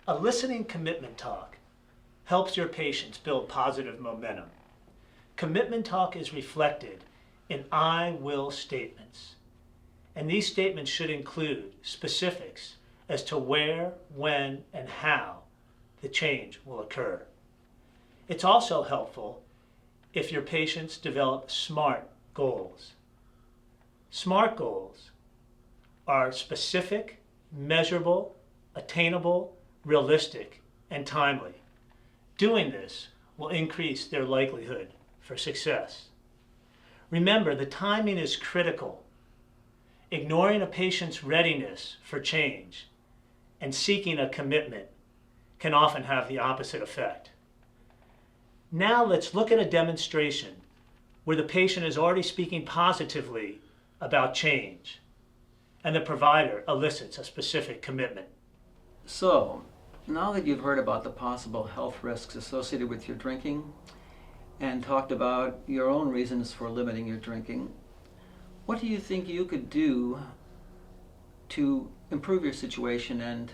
Eliciting commitment talk helps your patients build positive momentum. Commitment talk is reflected in I will statements. And these statements should include specifics as to where, when, and how the change will occur. It's also helpful if your patients develop SMART goals. SMART goals are specific, measurable, attainable, realistic, and timely. Doing this will increase their likelihood for success. Remember, the timing is critical. Ignoring a patient's readiness for change and seeking a commitment can often have the opposite effect. Now let's look at a demonstration where the patient is already speaking positively about change and the provider elicits a specific commitment. So, now that you've heard about the possible health risks associated with your drinking and talked about your own reasons for limiting your drinking, what do you think you could do to improve your situation and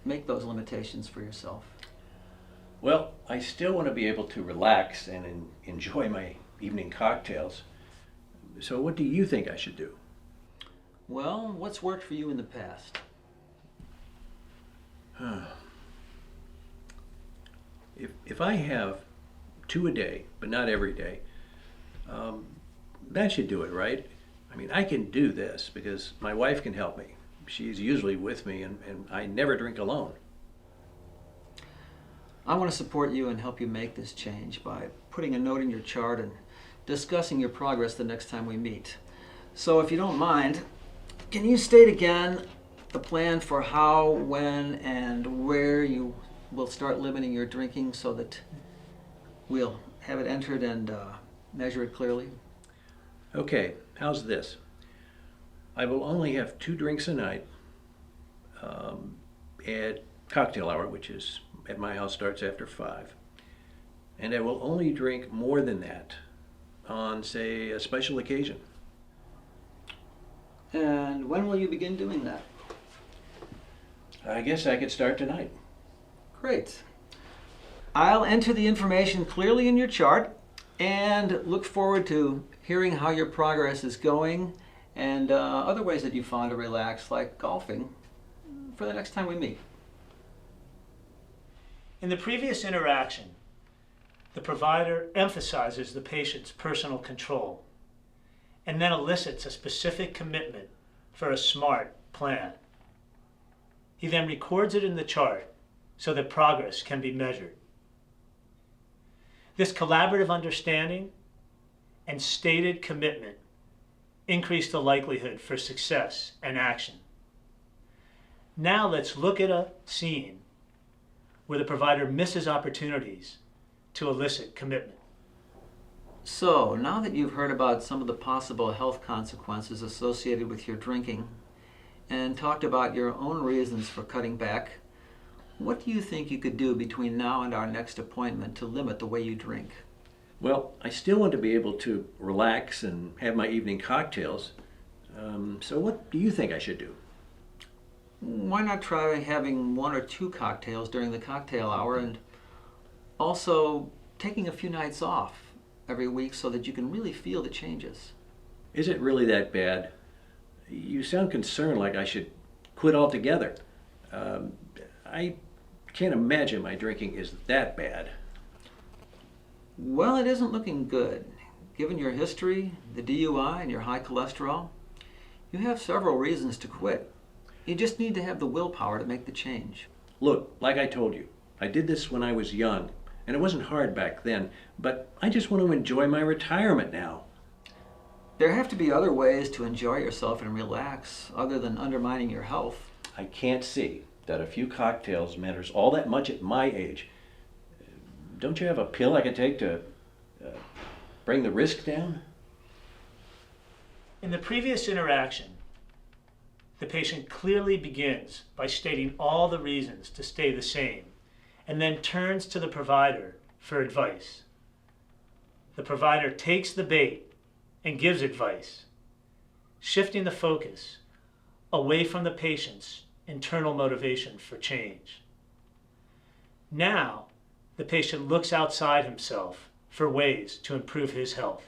make those limitations for yourself? Well, I still want to be able to relax and enjoy my evening cocktails. So what do you think I should do? Well, what's worked for you in the past? If I have 2 a day, but not every day, that should do it, right? I mean, I can do this because my wife can help me. She's usually with me and I never drink alone. I want to support you and help you make this change by putting a note in your chart and discussing your progress the next time we meet. So if you don't mind, can you state again the plan for how, when, and where you will start limiting your drinking so that we'll have it entered and measure it clearly? Okay, how's this? I will only have 2 drinks a night at cocktail hour, which is at my house starts after 5. And I will only drink more than that on, say, a special occasion. And when will you begin doing that? I guess I could start tonight. Great. I'll enter the information clearly in your chart and look forward to hearing how your progress is going and other ways that you find to relax, like golfing, for the next time we meet. In the previous interaction, the provider emphasizes the patient's personal control and then elicits a specific commitment for a SMART plan. He then records it in the chart so that progress can be measured. This collaborative understanding and stated commitment increase the likelihood for success and action. Now let's look at a scene where the provider misses opportunities to elicit commitment. So, now that you've heard about some of the possible health consequences associated with your drinking and talked about your own reasons for cutting back, what do you think you could do between now and our next appointment to limit the way you drink? Well, I still want to be able to relax and have my evening cocktails. So what do you think I should do? Why not try having 1 or 2 cocktails during the cocktail hour and also taking a few nights off every week so that you can really feel the changes? Is it really that bad? You sound concerned like I should quit altogether. I can't imagine my drinking is that bad. Well, it isn't looking good. Given your history, the DUI, and your high cholesterol, you have several reasons to quit. You just need to have the willpower to make the change. Look, like I told you, I did this when I was young, and it wasn't hard back then, but I just want to enjoy my retirement now. There have to be other ways to enjoy yourself and relax other than undermining your health. I can't see that a few cocktails matters all that much at my age. Don't you have a pill I could take to bring the risk down? In the previous interaction, the patient clearly begins by stating all the reasons to stay the same and then turns to the provider for advice. The provider takes the bait and gives advice, shifting the focus away from the patient's internal motivation for change. Now, the patient looks outside himself for ways to improve his health.